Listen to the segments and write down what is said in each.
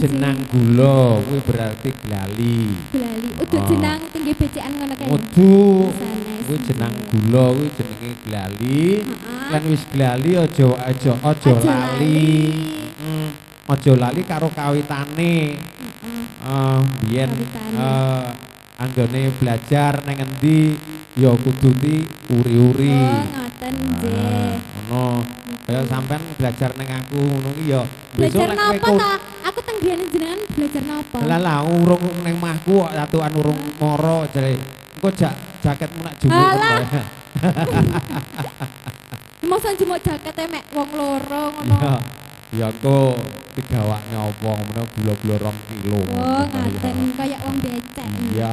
jenang gula kuwi berarti glali. Glali. Udah jenang tinggi becekan ngono kae. Kudu kuwi jenang gula kuwi jenenge glali. Lan wis glali aja lali. Aja lali karo kawitane. Biyen anggone belajar nang endi ya kudu uri-uri. Oh, ngoten nggih. Ngono. Kaya sampean belajar nang aku ngono ki ya besok nek kowe aku teng biyen jenengan belajar napa? Lah urung ning mahku kok atukan urung mara jare. Engko jaketmu nak jumuk. Masa jumuk jakete mek wong loro ngono. Ya engko digawakne apa ngono gula-gula 2 kilo. Oh, ngaten kaya wong becek. Iya.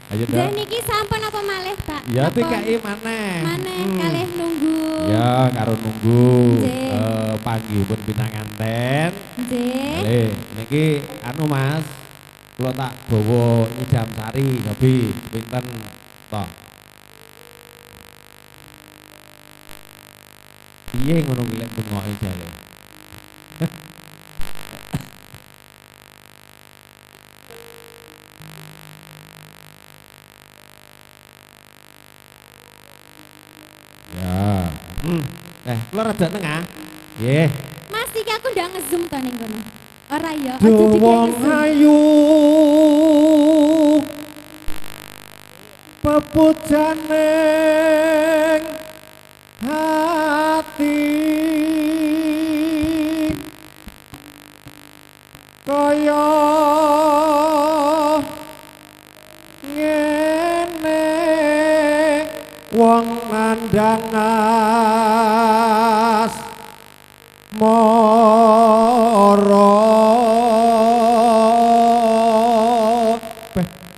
Ayo Dek. Jadi niki sampun apa malih, Pak? Ya dikai maneh. Maneh kalih nunggu. Ya karo nunggu panggihipun pinanganten. Nggih. Nggih, niki anu Mas, kula tak bawa Nyidam Sari, Hobi, pinten to? Piye ngono kuwi lek bengoke jale. Ya. Kula rada tengah. Nggih. Mas iki aku ndak ngezoom to ning kono. Ora ya, aja wong ayu. Pepujane hati kaya ngene wong ngandang moro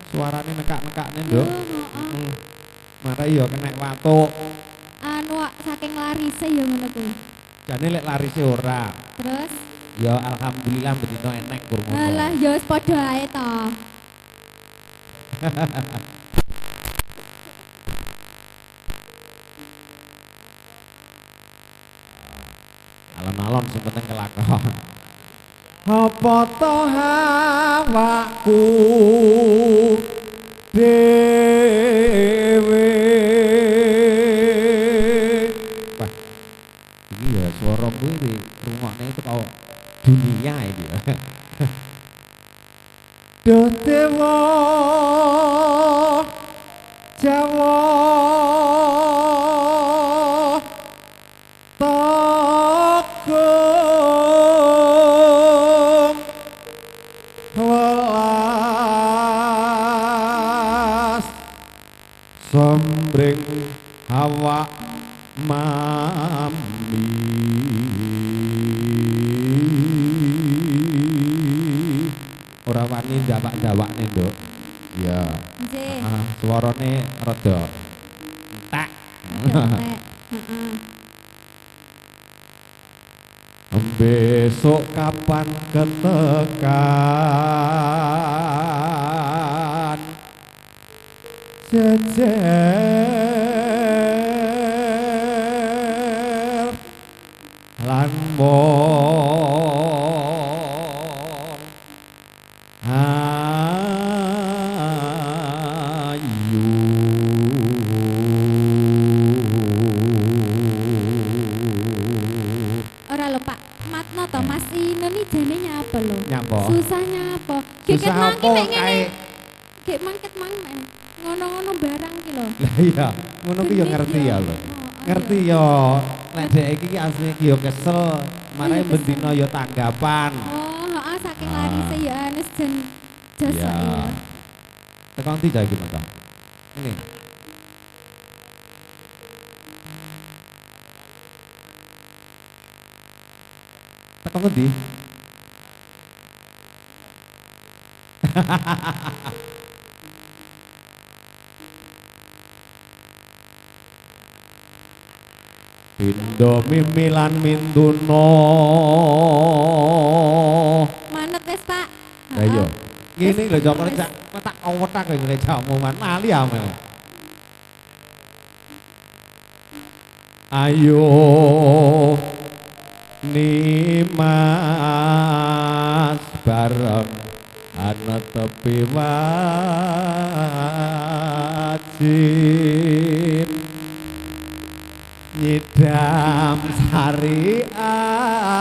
suarane nekak-nekakne nduk marai ya kena watuk anu saking larise ya ngono kuwi jane lek larise ora terus ya alhamdulillah bedino enek kurang alah ya wis padha ae to alon-alon sing penting kelakon. Apa to awakku dhewe. Wah. Iki ya swara kuwi rungokne itu kok dunia ini ya. Duh dewa Jawa Sombring hawa mami ora wani jawak-jawakne nduk ya nggih suarane rada entek besok kapan ketekan jejer lan mong ayu ora lho Pak matno to Mas Ineni jane nyapa lho nyapa susahnya apa susah apa kae gek mangket mang ngono-ngono barang ki lho. Lah iya, ngono ki yo ngerti ya lho. Ngerti yo, nek dhek iki asline ki yo kesel, marahe bendina yo tanggapan. Oh, heeh saking larise ya anes jan jasa ya. Tekan tiga iki Mas. Ini. Tekan ngendi? Indo mimilan minduno Manet wis Pak. Lah iya. Ngene lho jokone tak wetak kowe ngene jamu man mali amel. Ayo Nimas bareng ana tepi wajib nyidam sari as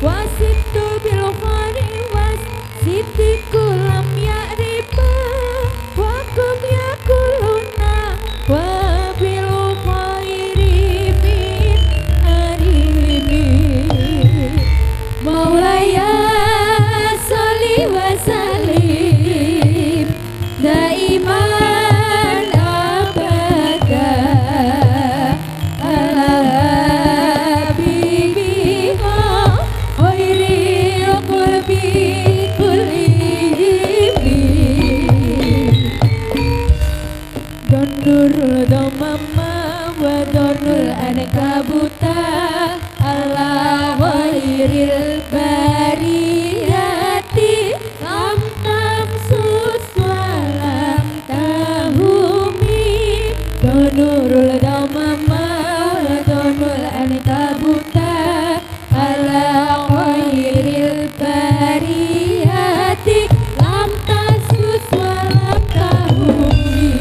Wasit khairil bariyati lam tamsus walam tahumi donurul damama donul ankabuta ala khairil bariyati lam tamsus walam tahumi.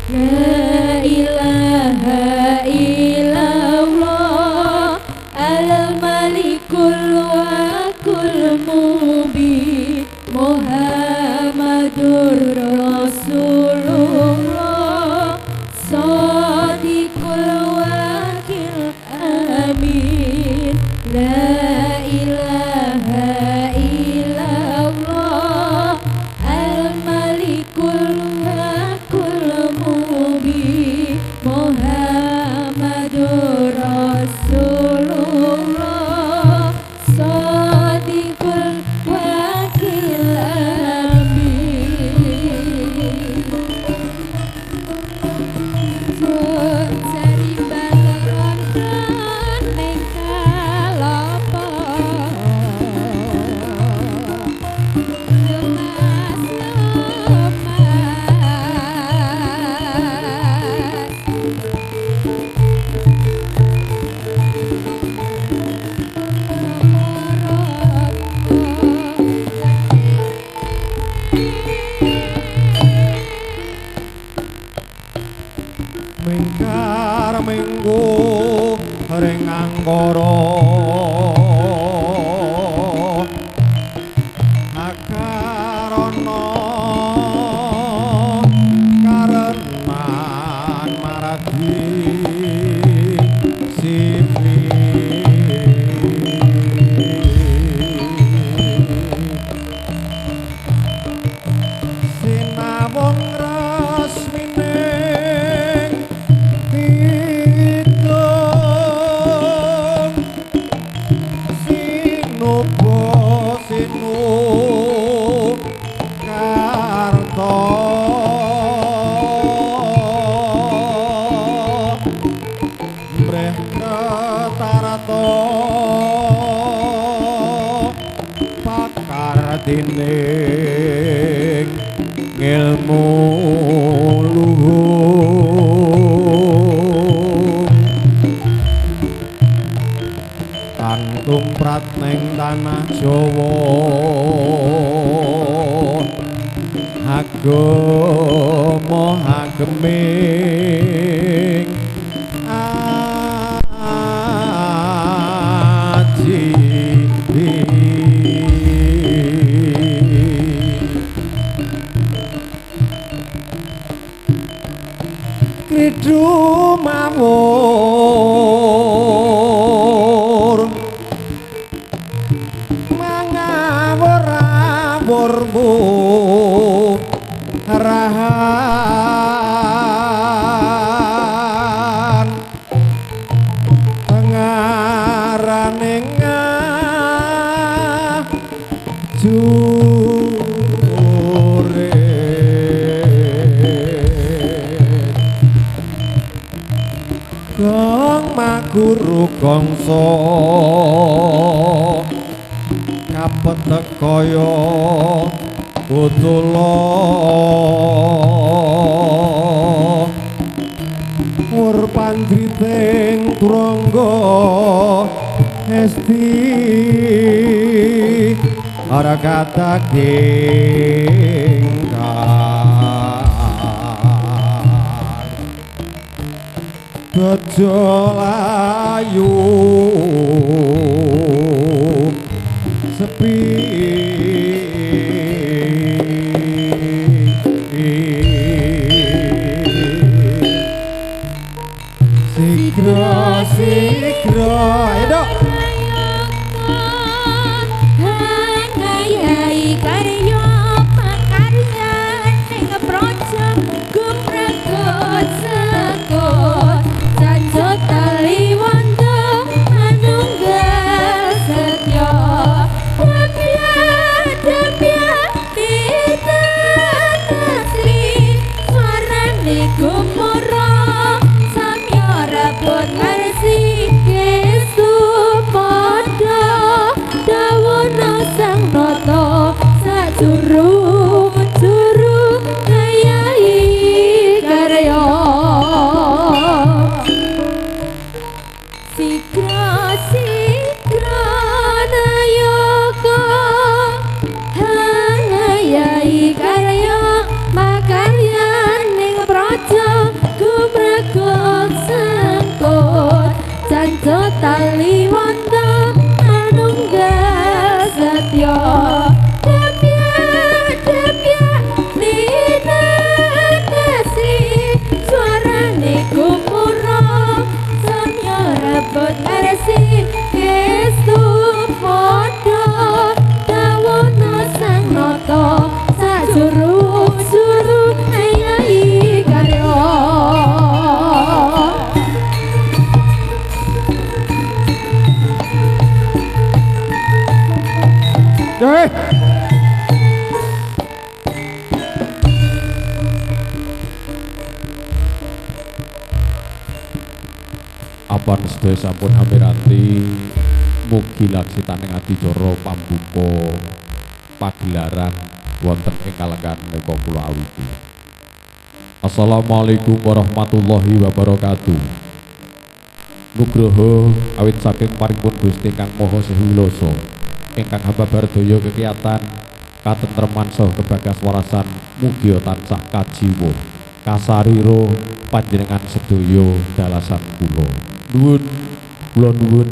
La ilaha illallah al-malikul wakul mubin Muhammadur Rasulullah Sadiqul wakil amin. La ilaha illallah al-malikul Muhammadur Rasulullah Sadiqul wakil amin. Cari balon ning kalopo mingkar minggu ring anggara akarana karenan maragi sipi sinawung dining ilmu luhur kang tumrap ning tanah Jawa agama ageming aji kridu mawur mangawur-awurmu rahan pengarane jure gong maguru gongso kapetek kaya utula urpandriting turangga esti ora kata Bejo layu sepi Sigro, ayo dok juru ngayahi karya sikra nayaka ngayahi karya makaryan ning praja gumregot sangkut janjo tali wanda manunggal setya Juru ngayahi karya Apan sedaya sampun amiranti mugi laksitaning adicara pambuka pagelaran wonten ing kalenggan menika kula awiti. Assalamualaikum warahmatullahi wabarakatuh. Nugroho awit saking paringipun Gusti Kang Maha Sehulasa ingkang hamba bardaya kekiyatan katentreman saha kebagaswarasan mugi tansah kajiwa kasarira panjenengan sedaya dalasan kula. Nuwun kula nuwun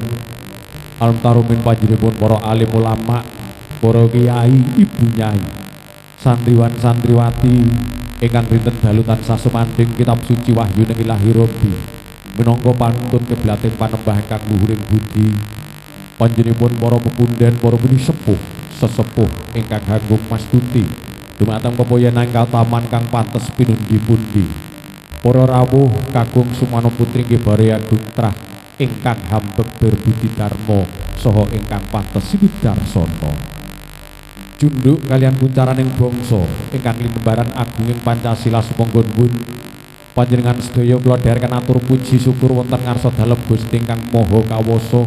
alem tarumin panjenenganipun para alim ulama, para kiai, ibu nyai, santriwan santriwati ingkang dinten dalu tansah sumandhing kitab suci Wahyu ning Ilahi Rabbi minangka pantun keblating panembah ingkang luhuring budi panjenenganipun para pepundhen, para budi sepuh sesepuh ingkang hanggung mastuti dumateng pepoyonan taman kang pantes pinundi-pundi. Para rawuh kakung sumana putri nggih bare agung trah ingkang hambek berbudi dharma saha ingkang pantes siwidarsana. Junduk kalian kuncaraning bangsa ingkang limbaran agunging Pancasila sumangga nuwun panjenengan sedaya kula dherekaken atur puji syukur wonten ngarsa dalem Gusti ingkang Maha Kawasa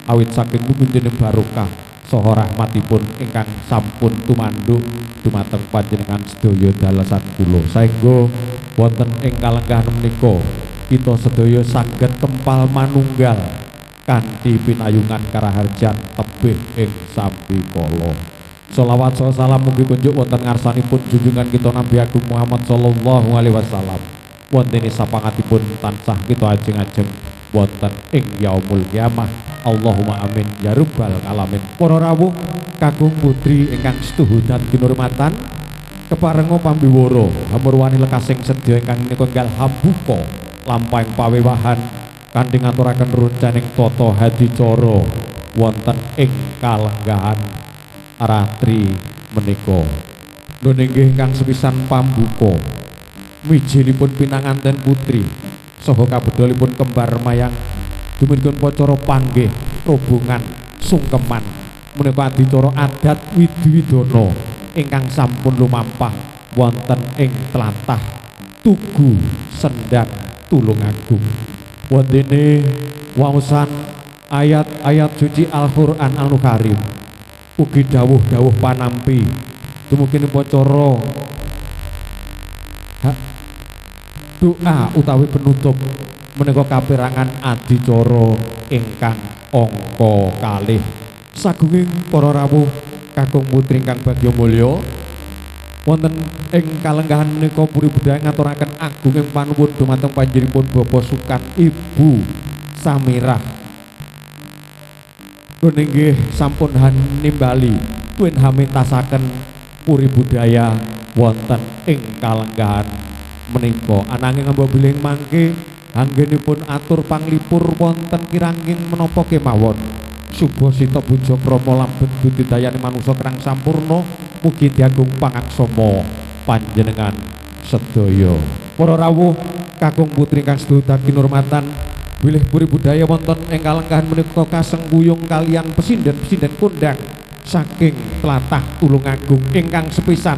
awit saking nuwunjening barokah saha rahmatipun ingkang sampun tumanduk dumateng panjenengan sedaya dalasan kula saengga wonten ing kalenggahan menika kita sedaya saged kempal manunggal kanthi pinayungan karaharjan tebih ing sambikala. Sholawat salam mugi kunjuk wonten ngarsanipun junjungan kita Nabi Agung Muhammad sallallahu alaihi wasallam. Wonten sapangatipun tansah kita ajeng-ajeng wonten ing yaumul kiamah. Allahumma amin ya rabbal alamin. Para rawuh kakung putri ingkang setuhudan kinurmatan keparenga pambiwara hamurwani lekasing sedya ingkang menika enggal hambuka lampahing pawewahan kanthi ngaturaken runcaning tata hadicara wonten ing kalenggahan ratri menika. Nun inggih ingkang sepisan pambuka mijilipun pinanganten putri saha kabedolipun kembar mayang dumunipun pacara panggih robongan sungkeman menika adicara adat Widwidana ingkang sampun lumampah wonten ing tlatah Tugu Sendang Tulungagung. Wontene waosan ayat-ayat suci Al-Qur'an Al-Karim ugi dawuh-dawuh panampi dumugi pacara doa utawi penutup menika kapirangan adicara ingkang angka kalih. Sagunging para rawuh kakung putri ingkang bagya mulya wonten ing kalenggahan menika puri budaya ngaturaken agunging panuwun dumateng panjenenganipun Bapak Sukan Ibu Samirah. Nun inggih sampun nimbali tuwin hamentasaken puri budaya wonten ing kalenggahan menika. Ananging amba bilih mangke anggenipun atur panglipur wonten kiranging menapa kemawon. Subhasita puja krama lambet budidayane manungsa krang sampurna mugi diagung pangaksama panjenengan sedaya. Para rawuh kakung putri kang sedaya kinurmatan bilih puri budaya wonten ing kalenggahan menika kasengguyung kalian pesinden-pesinden kondang saking tlatah Tulungagung ingkang sepisan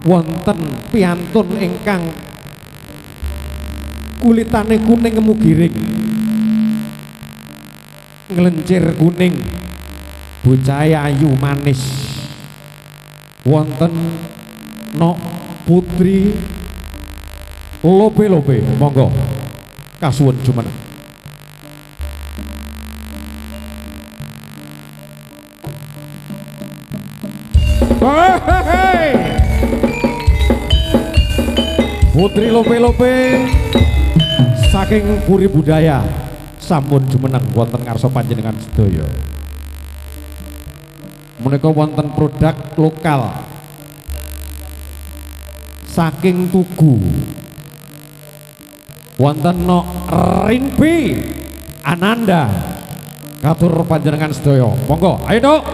wonten piantun ingkang kulitane kuning ngemugiring ngelencir kuning bocah ayu manis wonten nok putri lope-lope monggo kasuwun jumeneng. Putri lope-lope saking Puri Budaya sampun jumeneng wonten ngarsa panjenengan sedaya. Menika wonten produk lokal saking Tugu. Wonten no Rinpi Ananda katur panjenengan sedaya. Monggo, ayo Dok.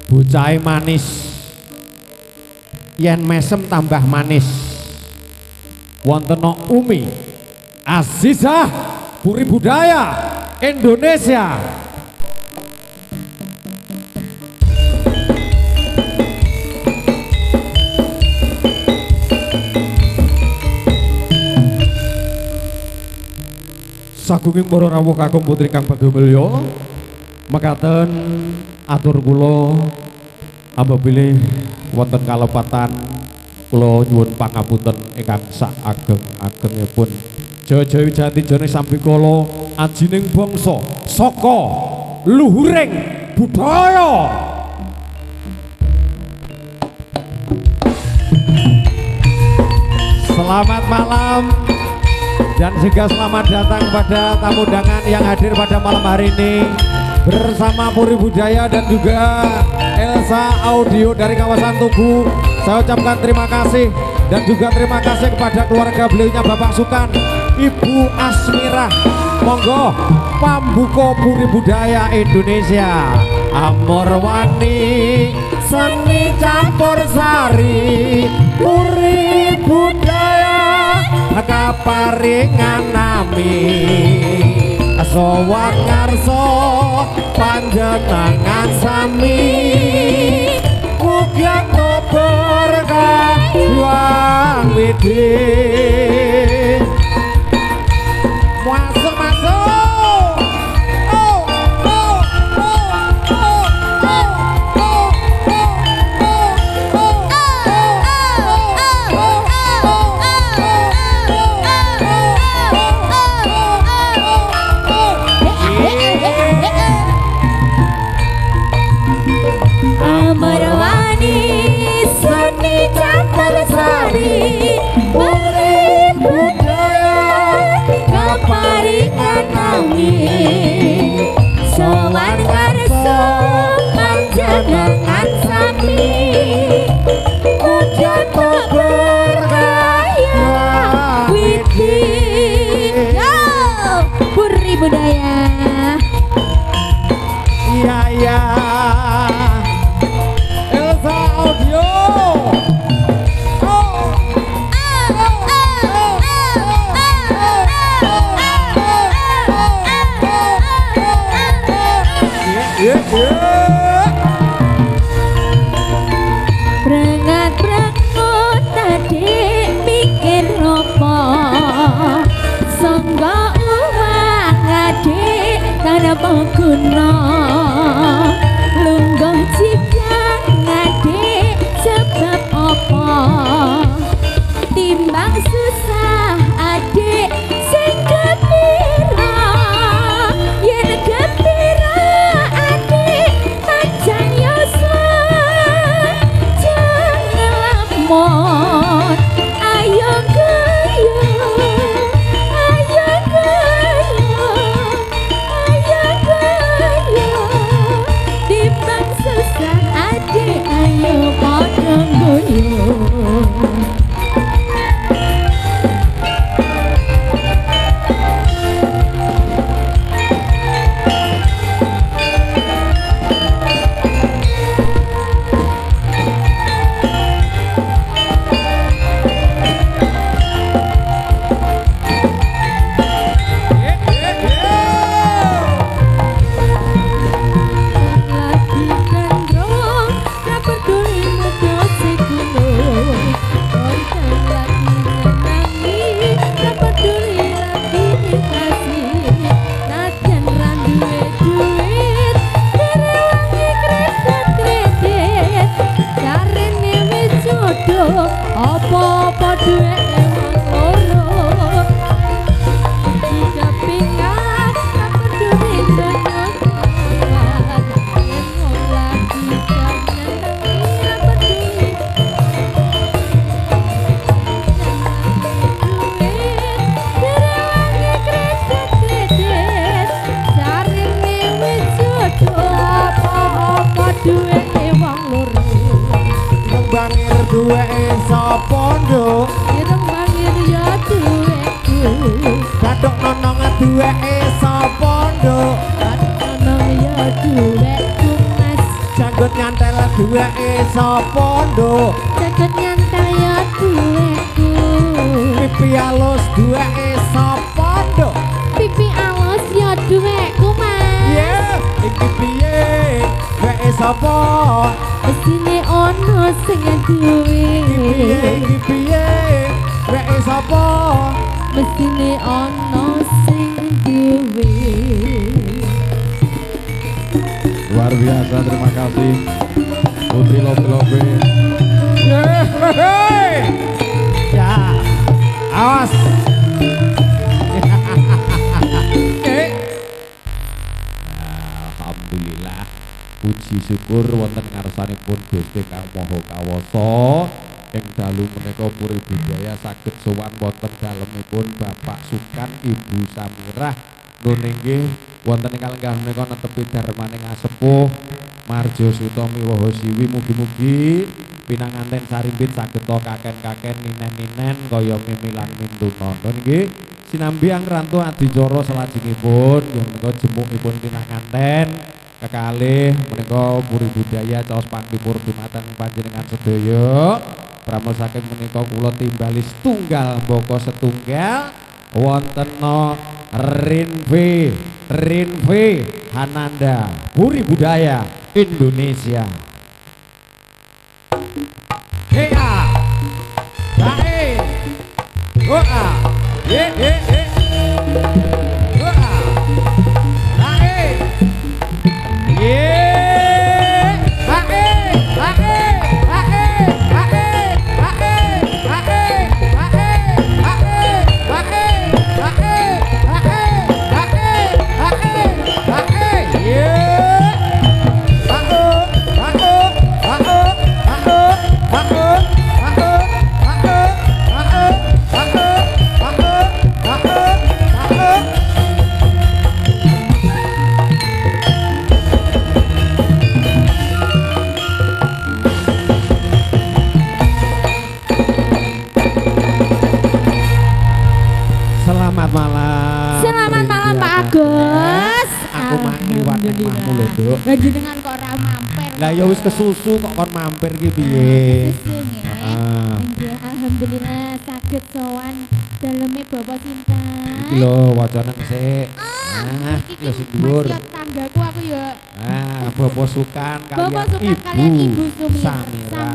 Bocah manis, yen mesem tambah manis. Wonten no Umi Azizah Puri Budaya Indonesia. Sagunging para rawuh kakung putri kang pagemulya, mekaten atur kula apabila wonten kalepatan kula nyuwun pangapunten ingkang sak ageng-agengipun. Jawa-jawa Wijayati jane sambikala ajining bangsa saka luhuring budaya. Selamat malam dan juga selamat datang pada tamu undangan yang hadir pada malam hari ini bersama Puri Budaya dan juga Elsa Audio dari kawasan Tugu. Saya ucapkan terima kasih dan juga terima kasih kepada keluarga beliaunya Bapak Sukan, Ibu Asmirah. Monggo pambuka Puri Budaya Indonesia. Amorwani seni campur sari Puri Budaya kaparingan nami sowan ngarsa panjenengan sami mugi berkah wang widi. Masuk Amorwani seni campur sari Puri Budaya kaparingan nami sowan ngarsa panjenengan sami ujan berkaya widi. Puri Budaya. Iya iya duweke sapa nduk ireng bangir ya duweku Bathuk nonong duweke sapa nduk nonong ya duweku mas janggut nyantel duweke sapa nduk jagat nyantel ya duweku pipi alus duweke sapa nduk pipi alus ya duweku mas yeah iki piye duweke sapa mesine ono sing duwe iki piye duweke sapa mesine ono sing duwe Luar biasa, terima kasih Putri Lobe-Lobe. Ya, awas. Alhamdulillah, puji syukur wonten ngarsanipun Gusti Kang Maha Kawasa ing dalu menika puri budaya saged sowan wonten dalemipun Bapak Sukan Ibu Samirah nun inggih wonten ing kalenggahan menika netepi darmaning asepuh Marjo Suto Miwaha Siwi mugi-mugi pinanganten sarimbit saged kaken-kaken ninen-ninen kaya mimilan mintuna nun nggih sinambi angrantu adicara salajengipun menika jemukipun pinanganten kekalih menika puri budaya caos pangipur dumateng panjenengan sedaya pramila saking menika kula timbali setunggal mbaka setunggal wonten Rinve Hananda Puri Budaya Indonesia. Hea, bae, doa, ye, doa, bae, ye, Selamat malam. Selamat malam Pak Agus. Aku mak liwat ning mahmu lho, Duk. Lah jenengan kok ora mampir. Lah ya wis kesusu kok kon mampir ki piye? Heeh. Alhamdulillah saged sowan daleme Bapak Sinten. Iki lho wacana sik. Ah, lho sing dhuwur. Tanggaku aku ya. Ah, Bapak Sukan Bapak kalian Sukan kalian Ibu Samira.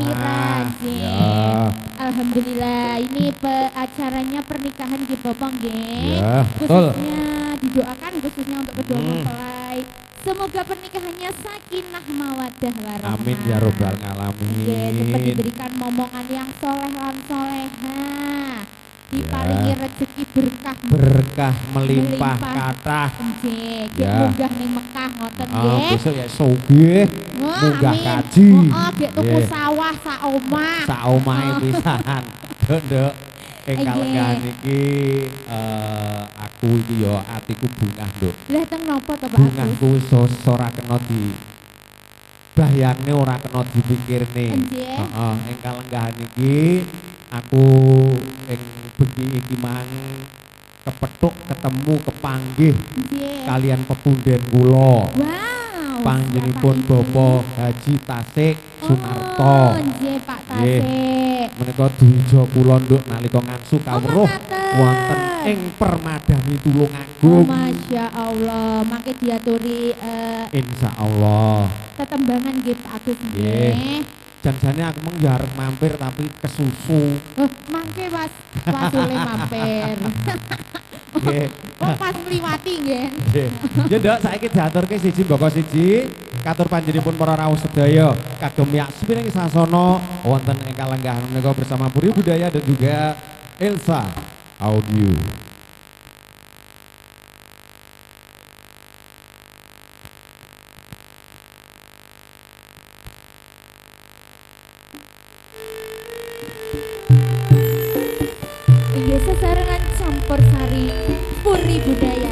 Ya. Alhamdulillah ini acaranya pernikahan di Bapak nggih. Ya, betul. Khususnya didoakan khususnya untuk kedua Hmm. mempelai. Semoga pernikahannya sakinah mawaddah warahmah. Amin ya robbal alamin. Nggih, cepat diberikan momongan yang soleh lan soleha. Diparingi rezeki berkah Melimpah kathah. nggih. Ya. Munggah ning Mekah ngoten Ah, nggih. besok ya sugih. Wah, Munggah amin. kaji. Oh, gek tuku Nggih. sawah sak omah. Sak omahe pisan. Nduk. Ing Nggih. kalenggahan iki aku iki ya atiku bungah, Nduk. Lah teng napa to Pak? Bungahku wis ora kena di bayangne ora kena dipikirne. Nggih. Heeh, ing kalenggahan iki aku ing bengi iki mang kepethuk ketemu kepanggih Nggih. kalian pepunden kula. Wow. Panjenenganipun siapa ini? Bapak Haji Tasik Sunarto. Oh, nggih Pak Nggih. Tasik. Menika dwija kula nduk nalika ngangsu kawruh ngaten. wonten ing Permadani Oh, Tulungagung. Masya Allah, mangke diaturi Insyaallah. tetembangan nggih Pak Agus Nggih. nggih. Janjane aku mung ya arep mampir tapi kesusu. Oh, mangke Mas wasule mampir. Nggih. Kok pas ngliwati nggih. Nggih. Ya Nduk, saiki diaturke siji mbaka siji. Katur panjenenganipun para rawuh sedaya kagem miyak sepiring sasana wonten ing kalenggahan menika bersama Puri Budaya dan juga Elsa Audio. Inggih sesarengan campur sari Puri Budaya.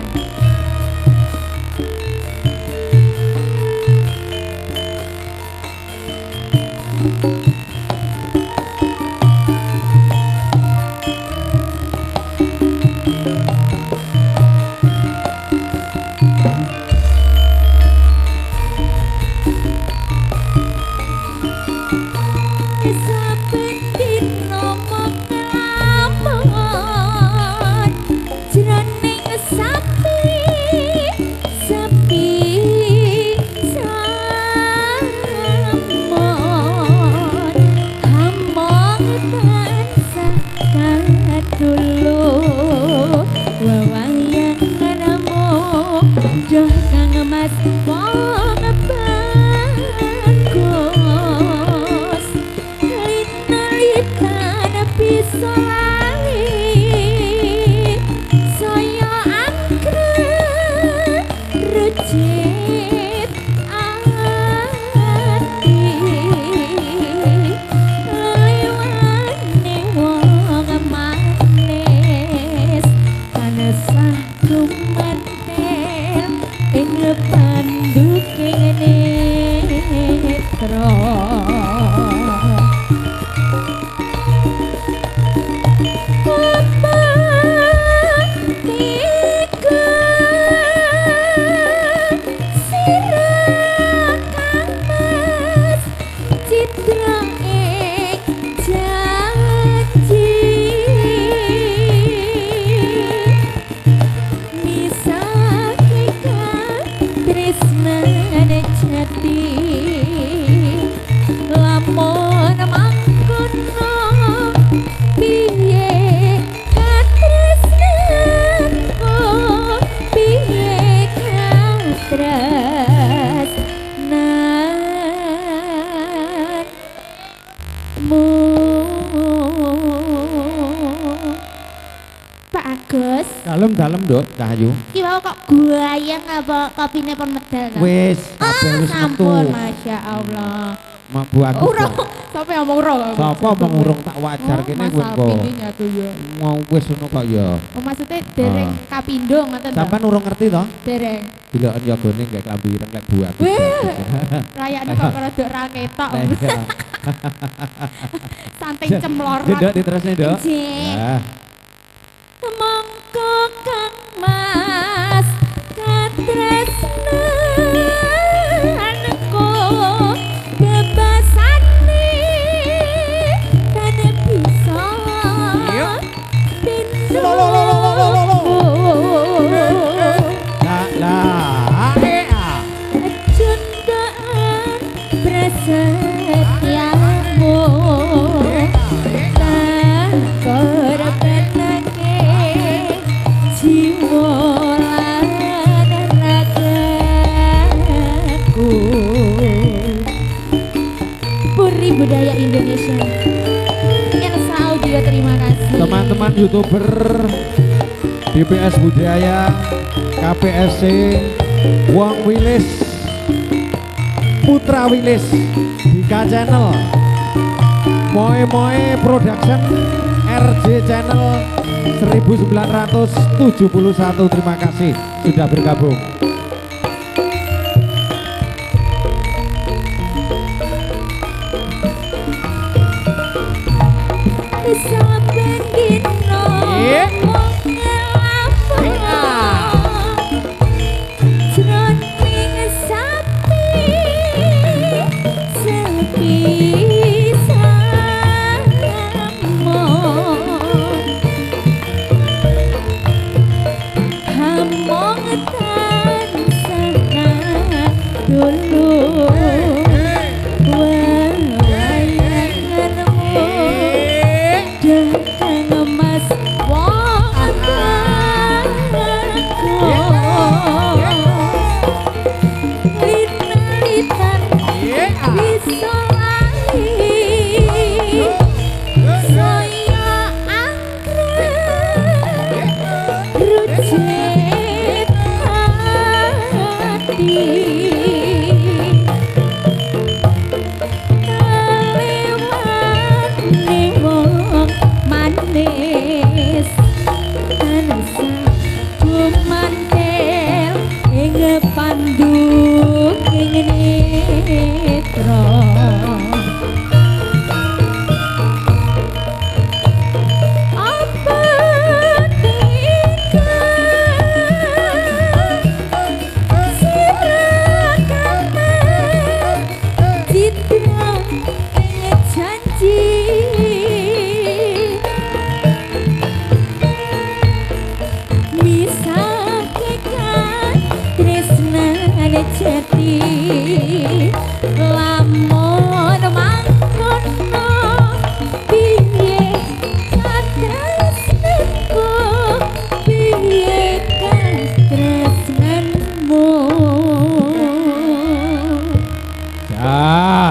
Dalem Nduk, Cahayu. Ki wae kok guayang apa kopine pun medal kan? Wis, kabeh wis metu. Sampun, Masya Allah. Mak Bu aku. Urung, sampe ngomong urung. Sapa ngomong urung tak wajar kene kuwi kok. Nyatu ya. Mau wis ngono kok ya. Oh, maksudnya dereng kapindo ngoten to? Sampeyan urung ngerti to? Dereng. Diloken yagone gak klambi ireng lek Bu aku. Wih, rayane kok rada ra ketok. Santai cemlorot. Nduk diterusne, Nduk. Nggih. Ya. Mongko Kang Mas katresnanku bebasane dan bisa cundaan prasetyamu tak korbanake jiwa lan ragaku. Puri Budaya Indonesia, Elsa Audio, terima kasih. Teman-teman YouTuber BPS Budaya, KPSC, Wong Wilis, Putra Wilis, Dika Channel, Moe Moe Production, RJ Channel 1971, terima kasih sudah bergabung. Saben dino wong jroning sapi sepisamu hamong tansah dulu lamun mangkono piye katresnanku piye katresnanmu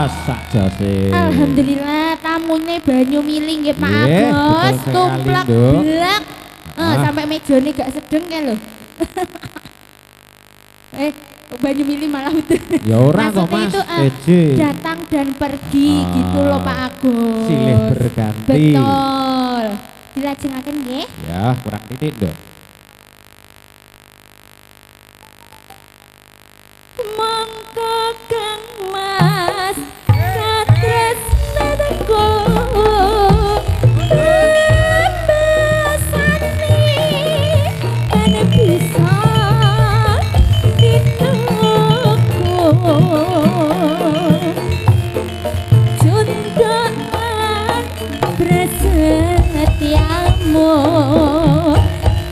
Sak jase. Alhamdulillah tamune banyu miling nggih Pak Agus tumplek blek sampai mejane gak sedeng ya lho. Banyu milih malah udah. Ya ora kok Mas, datang dan pergi gitu loh Pak Agus. Silih berganti. Betul. Dilajengaken nggih. Ya, kurang titik, Nduk. Mongko Kang Mas setiamu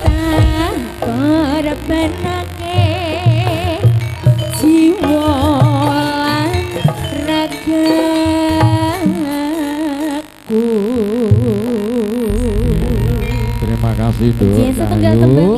tak korbanake jiwa lan ragaku. Terima kasih Dok. Setunggal tembang